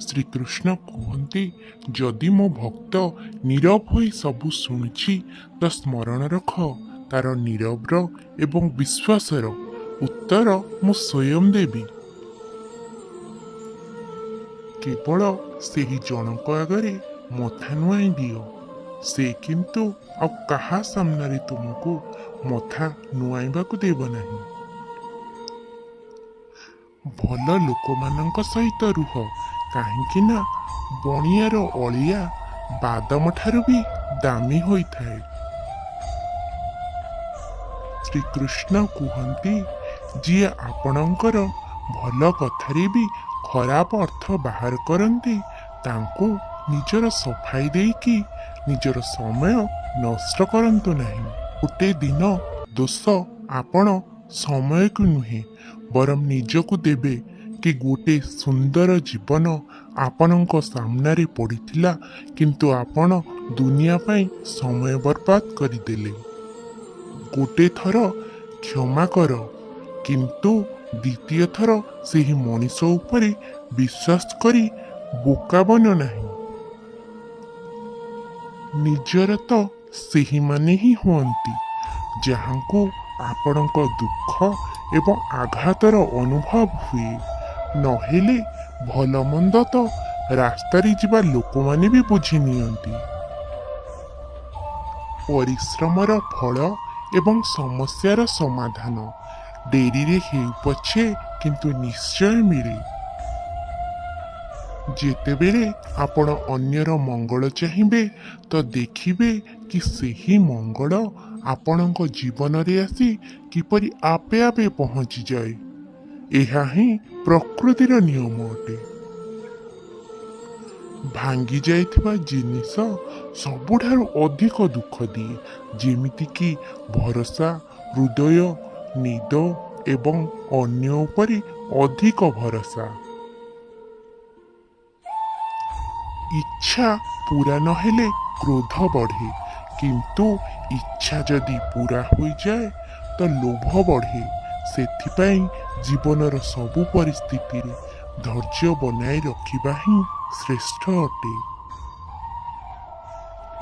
ଶ୍ରୀକୃଷ୍ଣ କୁହନ୍ତି, ଯଦି ମୋ ଭକ୍ତ ନୀରବ ହୋଇ ସବୁ ଶୁଣିଛି ତ ସ୍ମରଣ ରଖ, ତାର ନୀରବର ଏବଂ ବିଶ୍ୱାସର ଉତ୍ତର ମୁଁ ସ୍ୱୟଂ ଦେବି। କେବଳ ସେହି ଜଣଙ୍କ ଆଗରେ ମଥା ନୁଆଇଁ ଦିଅ। ସେ କିନ୍ତୁ ଆଉ କାହା ସାମ୍ନାରେ ତୁମକୁ ମଥା ନୁଆଇବାକୁ ଦେବ ନାହିଁ। ଭଲ ଲୋକମାନଙ୍କ ସହିତ ରୁହ, କାହିଁକି ନା ବଣିଆର ଅଳିଆ ବାଦାମ ଠାରୁ ବି ଦାମୀ ହୋଇଥାଏ। ଶ୍ରୀକୃଷ୍ଣ କୁହନ୍ତି, ଯିଏ ଆପଣଙ୍କର ଭଲ କଥାରେ ବି ଖରାପ ଅର୍ଥ ବାହାର କରନ୍ତି, ତାଙ୍କୁ ନିଜର ସଫାଇ ଦେଇକି ନିଜର ସମୟ ନଷ୍ଟ କରନ୍ତୁ ନାହିଁ। ଗୋଟେ ଦିନ ଦୋଷ ଆପଣ ସମୟକୁ ନୁହେଁ, ବରଂ ନିଜକୁ ଦେବେ କି ଗୋଟେ ସୁନ୍ଦର ଜୀବନ ଆପଣଙ୍କ ସାମ୍ନାରେ ପଡ଼ିଥିଲା, କିନ୍ତୁ ଆପଣ ଦୁନିଆ ପାଇଁ ସମୟ ବର୍ବାଦ କରିଦେଲେ। ଗୋଟେ ଥର କ୍ଷମା କର, କିନ୍ତୁ ଦ୍ୱିତୀୟ ଥର ସେହି ମଣିଷ ଉପରେ ବିଶ୍ୱାସ କରି ବୋକା ବନ ନାହିଁ। ନିଜର ତ ସେହିମାନେ ହିଁ ହୁଅନ୍ତି ଯାହାଙ୍କୁ ଆପଣଙ୍କ ଦୁଃଖ ଏବଂ ଆଘାତର ଅନୁଭବ ହୁଏ। ନହେଲେ ଭଲ ମନ୍ଦ ତ ରାସ୍ତାରେ ଯିବା ଲୋକମାନେ ବି ବୁଝି ନିଅନ୍ତି। ପରିଶ୍ରମର ଫଳ ଏବଂ ସମସ୍ୟାର ସମାଧାନ ଡେରିରେ ହେଉ ପଛେ କିନ୍ତୁ ନିଶ୍ଚୟ ମିଳେ। ଯେତେବେଳେ ଆପଣ ଅନ୍ୟର ମଙ୍ଗଳ ଚାହିଁବେ ତ ଦେଖିବେ କି ସେହି ମଙ୍ଗଳ ଆପଣଙ୍କ ଜୀବନରେ ଆସି କିପରି ଆପେ ଆପେ ପହଞ୍ଚିଯାଏ। ଏହା ହିଁ ପ୍ରକୃତିର ନିୟମ ଅଟେ। ଭାଙ୍ଗି ଯାଇଥିବା ଜିନିଷ ସବୁଠାରୁ ଅଧିକ ଦୁଃଖ ଦିଏ, ଯେମିତିକି ଭରସା, ହୃଦୟ, ନିଦ ଏବଂ ଅନ୍ୟ ଉପରେ ଅଧିକ ଭରସା। ଇଚ୍ଛା ପୂରା ନହେଲେ କ୍ରୋଧ ବଢ଼େ, କିନ୍ତୁ ଇଚ୍ଛା ଯଦି ପୂରା ହୋଇଯାଏ ତ ଲୋଭ ବଢ଼େ। ସେଥିପାଇଁ ଜୀବନର ସବୁ ପରିସ୍ଥିତିରେ ଧୈର୍ଯ୍ୟ ବନାଇ ରଖିବା ହିଁ ଶ୍ରେଷ୍ଠ ଅଟେ।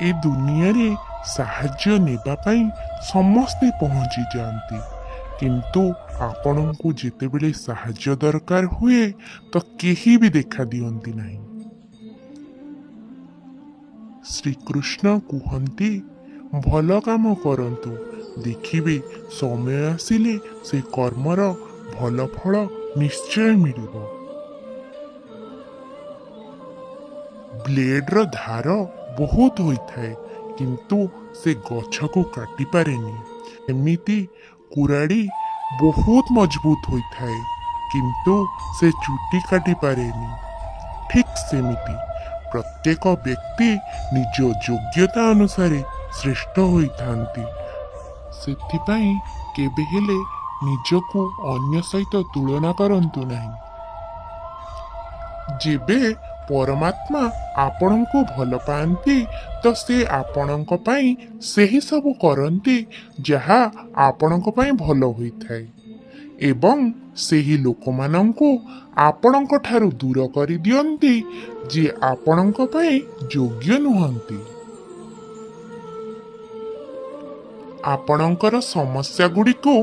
ଏ ଦୁନିଆରେ ସାହାଯ୍ୟ ନେବା ପାଇଁ ସମସ୍ତେ ପହଞ୍ଚି ଯାଆନ୍ତି, କିନ୍ତୁ ଆପଣଙ୍କୁ ଯେତେବେଳେ ସାହାଯ୍ୟ ଦରକାର ହୁଏ ତ କେହି ବି ଦେଖା ଦିଅନ୍ତି ନାହିଁ। ଶ୍ରୀକୃଷ୍ଣ କୁହନ୍ତି, ଭଲ କାମ କରନ୍ତୁ, ଦେଖିବେ ସମୟ ଆସିଲେ ସେ କର୍ମର ଭଲ ଫଳ ନିଶ୍ଚୟ ମିଳିବ। ବ୍ଲେଡର ଧାର ବହୁତ ହୋଇଥାଏ, କିନ୍ତୁ ସେ ଗଛକୁ କାଟିପାରେନି। ଏମିତି କୁରାଡ଼ି ବହୁତ ମଜବୁତ ହୋଇଥାଏ, କିନ୍ତୁ ସେ ଚୁଟି କାଟିପାରେନି। ଠିକ୍ ସେମିତି ପ୍ରତ୍ୟେକ ବ୍ୟକ୍ତି ନିଜ ଯୋଗ୍ୟତା ଅନୁସାରେ ଶ୍ରେଷ୍ଠ ହୋଇଥାନ୍ତି। ସେଥିପାଇଁ କେବେ ହେଲେ ନିଜକୁ ଅନ୍ୟ ସହିତ ତୁଳନା କରନ୍ତୁ ନାହିଁ। ଯେବେ ପରମାତ୍ମା ଆପଣଙ୍କୁ ଭଲ ପାଆନ୍ତି ତ ସେ ଆପଣଙ୍କ ପାଇଁ ସେହି ସବୁ କରନ୍ତି ଯାହା ଆପଣଙ୍କ ପାଇଁ ଭଲ ହୋଇଥାଏ, ଏବଂ ସେହି ଲୋକମାନଙ୍କୁ ଆପଣଙ୍କ ଠାରୁ ଦୂର କରିଦିଅନ୍ତି ଯିଏ ଆପଣଙ୍କ ପାଇଁ ଯୋଗ୍ୟ ନୁହନ୍ତି। ଆପଣଙ୍କର ସମସ୍ୟା ଗୁଡ଼ିକୁ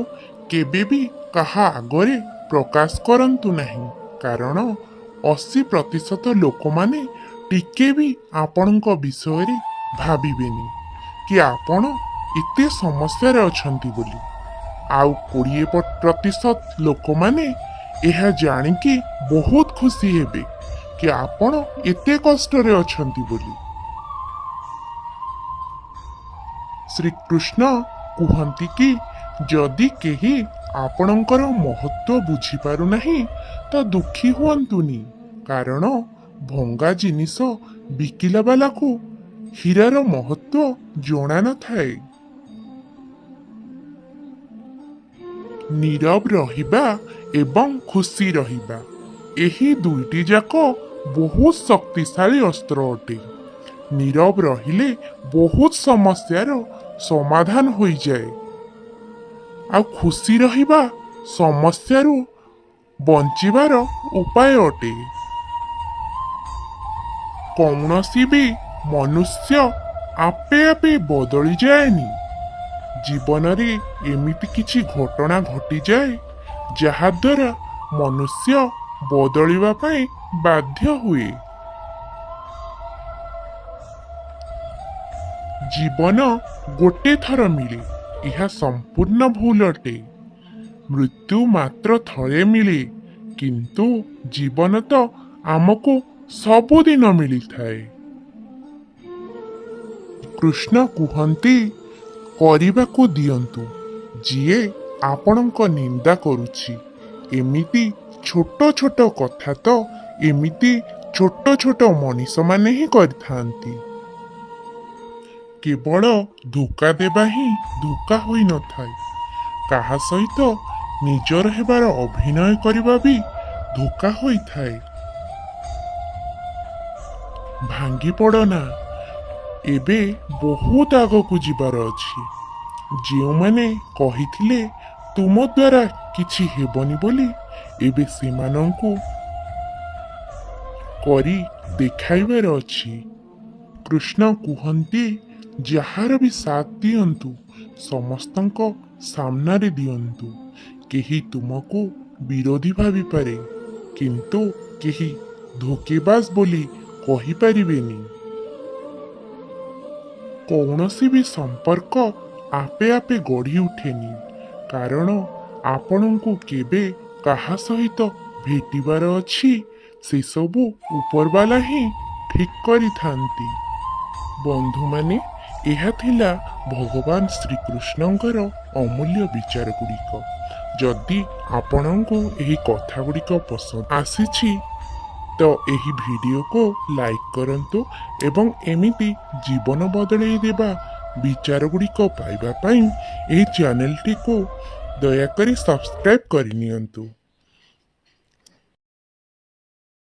କେବେ ବି କାହା ଆଗରେ ପ୍ରକାଶ କରନ୍ତୁ ନାହିଁ, କାରଣ 80% ଲୋକମାନେ ଟିକେ ବି ଆପଣଙ୍କ ବିଷୟରେ ଭାବିବେନି କି ଆପଣ ଏତେ ସମସ୍ୟାରେ ଅଛନ୍ତି ବୋଲି। ଆଉ 20% ଲୋକମାନେ ଏହା ଜାଣିକି ବହୁତ ଖୁସି ହେବେ କି ଆପଣ ଏତେ କଷ୍ଟରେ ଅଛନ୍ତି ବୋଲି। ଶ୍ରୀକୃଷ୍ଣ କୁହନ୍ତି କି ଯଦି କେହି ଆପଣଙ୍କର ମହତ୍ଵ ବୁଝିପାରୁନାହିଁ ତ ଦୁଃଖୀ ହୁଅନ୍ତୁନି, କାରଣ ଭଙ୍ଗା ଜିନିଷ ବିକିଲା ବାଲାକୁ ହୀରାର ମହତ୍ଵ ଜଣା ନଥାଏ। ନୀରବ ରହିବା ଏବଂ ଖୁସି ରହିବା, ଏହି ଦୁଇଟି ଯାକ ବହୁତ ଶକ୍ତିଶାଳୀ ଅସ୍ତ୍ର ଅଟେ। ନୀରବ ରହିଲେ ବହୁତ ସମସ୍ୟାର ସମାଧାନ ହୋଇଯାଏ, ଆଉ ଖୁସି ରହିବା ସମସ୍ୟାରୁ ବଞ୍ଚିବାର ଉପାୟ ଅଟେ। କୌଣସି ବି ମନୁଷ୍ୟ ଆପେ ଆପେ ବଦଳି ଯାଏନି। ଜୀବନରେ ଏମିତି କିଛି ଘଟଣା ଘଟିଯାଏ ଯାହାଦ୍ୱାରା ମନୁଷ୍ୟ ବଦଳିବା ପାଇଁ ବାଧ୍ୟ ହୁଏ। ଜୀବନ ଗୋଟେ ଥର ମିଳେ, ଏହା ସମ୍ପୂର୍ଣ୍ଣ ଭୁଲ ଅଟେ। ମୃତ୍ୟୁ ମାତ୍ର ଥରେ ମିଳେ, କିନ୍ତୁ ଜୀବନ ତ ଆମକୁ ସବୁଦିନ ମିଳିଥାଏ। କୃଷ୍ଣ କୁହନ୍ତି, କରିବାକୁ ଦିଅନ୍ତୁ। ଯିଏ ଆପଣଙ୍କ ନିନ୍ଦା କରୁଛି, ଏମିତି ଛୋଟ ଛୋଟ କଥା ତ ଏମିତି ଛୋଟ ଛୋଟ ମଣିଷମାନେ ହିଁ କରିଥାନ୍ତି। କେବଳ ଧୋକା ଦେବା ହିଁ ଧୋକା ହୋଇନଥାଏ। କାହା ସହିତ ନିଜର ହେବାର ଅଭିନୟ କରିବା ବି ଧୋକା ହୋଇଥାଏ। ଭାଙ୍ଗି ପଡ଼ ନା, ଏବେ ବହୁତ ଆଗକୁ ଯିବାର ଅଛି। ଯେଉଁମାନେ କହିଥିଲେ ତୁମ ଦ୍ୱାରା କିଛି ହେବନି ବୋଲି, ଏବେ ସେମାନଙ୍କୁ କରି ଦେଖାଇବାର ଅଛି। କୃଷ୍ଣ କୁହନ୍ତି, ଯାହାର ବି ସାଥ ଦିଅନ୍ତୁ ସମସ୍ତଙ୍କ ସାମ୍ନାରେ ଦିଅନ୍ତୁ। କେହି ତୁମକୁ ବିରୋଧୀ ଭାବିପାରେ, କିନ୍ତୁ କେହି ଧୋକେବାଜ ବୋଲି କହିପାରିବେନି। କୌଣସି ବି ସମ୍ପର୍କ ଆପେ ଆପେ ଗଢ଼ି ଉଠେନି, କାରଣ ଆପଣଙ୍କୁ କେବେ କାହା ସହିତ ଭେଟିବାର ଅଛି ସେସବୁ ଉପରବାଲା ହିଁ ଠିକ୍ କରିଥାନ୍ତି। ବନ୍ଧୁମାନେ, ଏହା ଥିଲା ଭଗବାନ ଶ୍ରୀକୃଷ୍ଣଙ୍କର ଅମୂଲ୍ୟ ବିଚାର ଗୁଡ଼ିକ। ଯଦି ଆପଣଙ୍କୁ ଏହି କଥା ଗୁଡ଼ିକ ପସନ୍ଦ ଆସିଛି ତ ଏହି ଭିଡ଼ିଓକୁ ଲାଇକ୍ କରନ୍ତୁ ଏବଂ ଏମିତି ଜୀବନ ବଦଳେଇ ଦେବା ବିଚାର ଗୁଡ଼ିକ ପାଇବା ପାଇଁ ଏହି ଚ୍ୟାନେଲଟିକୁ ଦୟାକରି ସବସ୍କ୍ରାଇବ୍ କରିନିଅନ୍ତୁ।